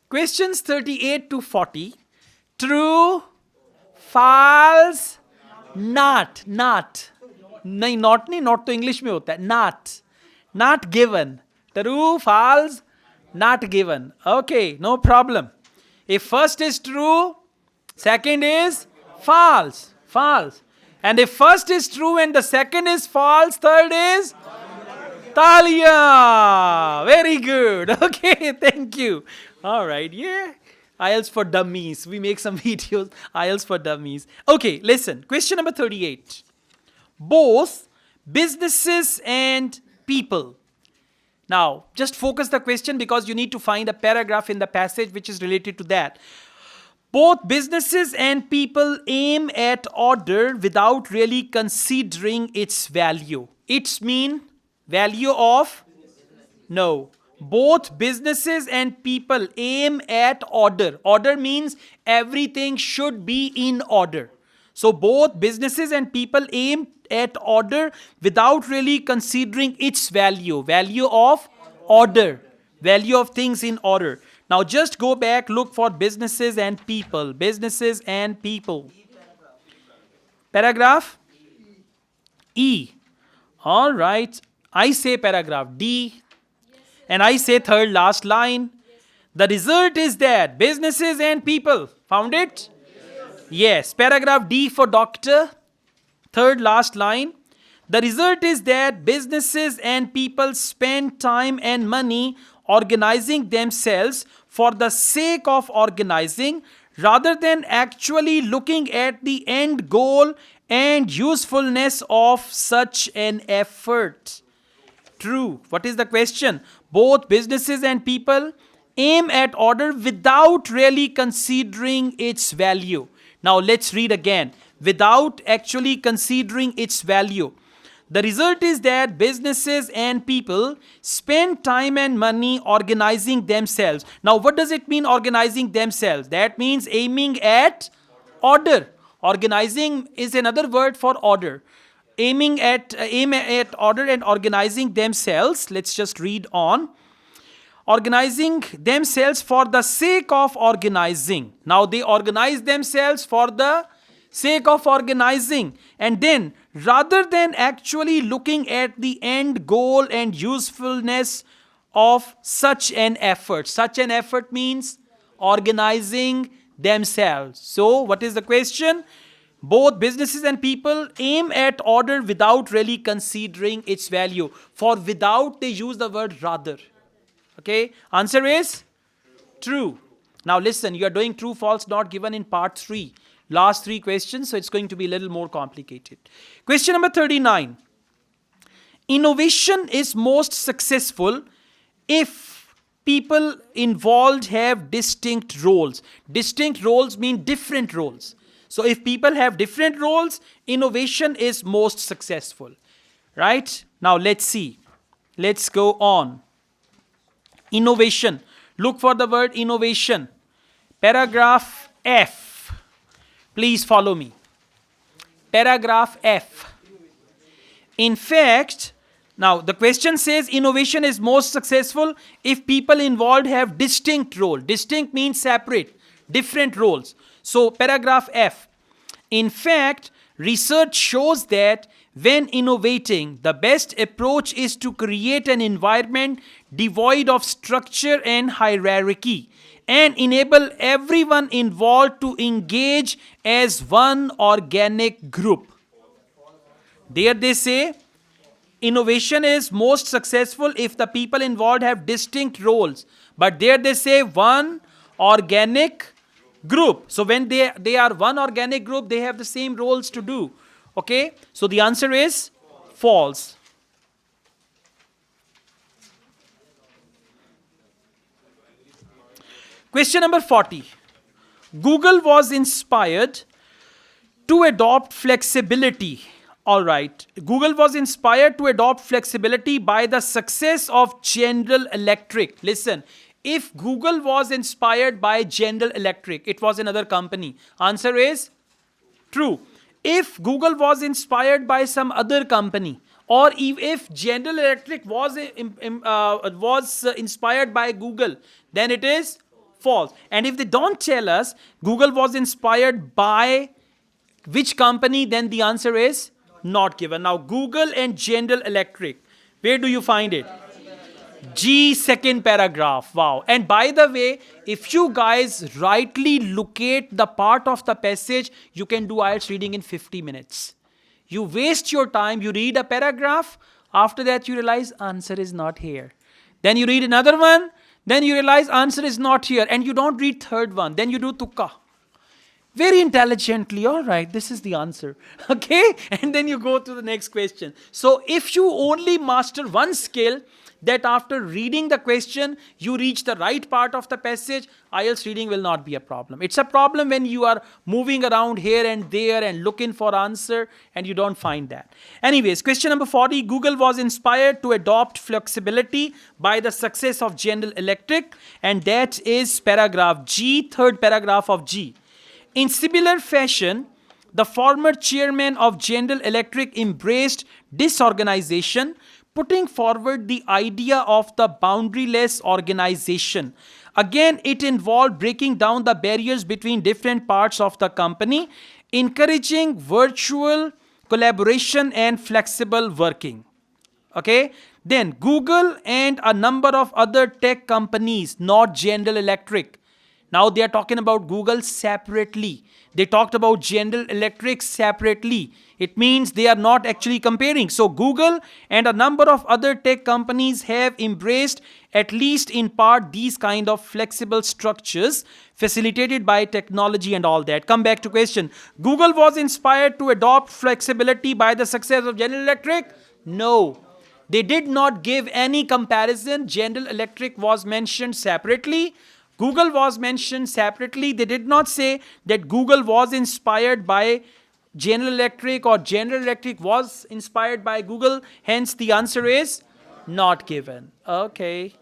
Questions 38 to 40. True, false, not. नहीं not नहीं, not तो इंग्लिश में होता है. Not given. True, false, not given. Okay, no problem. If first is true, second is false. And if first is true and the second is false, third is Talia. Very good. Okay, thank you. All right, yeah. IELTS for dummies. We make some videos. IELTS for dummies. Okay, listen. Question number 38. Both businesses and people. Now, just focus the question because you need to find a paragraph in the passage which is related to that. Both businesses and people aim at order without really considering its value. Its mean value of? No. Both businesses and people aim at order. Order means everything should be in order. So both businesses and people aim at order without really considering its value. Value of order. Value of things in order. Now just go back, look for businesses and people. Businesses and people. Paragraph? E. All right. I say paragraph D. And I say third last line. The result is that businesses and people. Found it? Yes. Paragraph D for doctor. Third last line. The result is that businesses and people spend time and money organizing themselves for the sake of organizing rather than actually looking at the end goal and usefulness of such an effort. True. What is the question? Both businesses and people aim at order without really considering its value. Now let's read again. Without actually considering its value. The result is that businesses and people spend time and money organizing themselves. Now what does it mean organizing themselves? That means aiming at order. Organizing is another word for order. Aim at order and organizing themselves. Let's just read on. Organizing themselves for the sake of organizing. Now they organize themselves for the sake of organizing. And then rather than actually looking at the end goal and usefulness of such an effort. Such an effort means organizing themselves. So what is the question? Both businesses and people aim at order without really considering its value. For without, they use the word rather. Okay, answer is true. Now listen, you are doing true, false, not given in part 3. Last 3 questions, so it's going to be a little more complicated. Question number 39. Innovation is most successful if people involved have distinct roles. Distinct roles mean different roles. So if people have different roles, innovation is most successful. Right? Now let's see. Let's go on. Innovation. Look for the word innovation. Paragraph F. Please follow me. Paragraph F. In fact, now the question says innovation is most successful if people involved have distinct role. Distinct means separate, different roles. So paragraph F. In fact, research shows that when innovating, the best approach is to create an environment devoid of structure and hierarchy and enable everyone involved to engage as one organic group. There they say, innovation is most successful if the people involved have distinct roles. But there they say one organic group. So when they are one organic group, they have the same roles to do. Okay? So the answer is false. Question number 40. Google was inspired to adopt flexibility. All right. Google was inspired to adopt flexibility by the success of General Electric. Listen, if Google was inspired by General Electric, it was another company. Answer is true. If Google was inspired by some other company, or if General Electric was inspired by Google, then it is False. And if they don't tell us Google was inspired by which company, then the answer is not given. Now, Google and General Electric, where do you find it? G, second paragraph. Wow. And by the way, if you guys rightly locate the part of the passage, you can do IELTS reading in 50 minutes. You waste your time, you read a paragraph, after that you realize answer is not here. Then you read another one, then you realize answer is not here, and you don't read third one, then you do tukka. Very intelligently, all right, this is the answer. Okay? And then you go to the next question. So if you only master one skill, that after reading the question, you reach the right part of the passage, IELTS reading will not be a problem. It's a problem when you are moving around here and there and looking for answer and you don't find that. Anyways, question number 40, Google was inspired to adopt flexibility by the success of General Electric, and that is paragraph G, third paragraph of G. In similar fashion, the former chairman of General Electric embraced disorganization, putting forward the idea of the boundaryless organization. Again, it involved breaking down the barriers between different parts of the company, encouraging virtual collaboration and flexible working. Okay? Then Google and a number of other tech companies, not General Electric. Now they are talking about Google separately. They talked about General Electric separately. It means they are not actually comparing. So Google and a number of other tech companies have embraced, at least in part, these kind of flexible structures facilitated by technology and all that. Come back to question. Google was inspired to adopt flexibility by the success of General Electric? No. They did not give any comparison. General Electric was mentioned separately. Google was mentioned separately. They did not say that Google was inspired by General Electric or General Electric was inspired by Google. Hence, the answer is not given. Okay.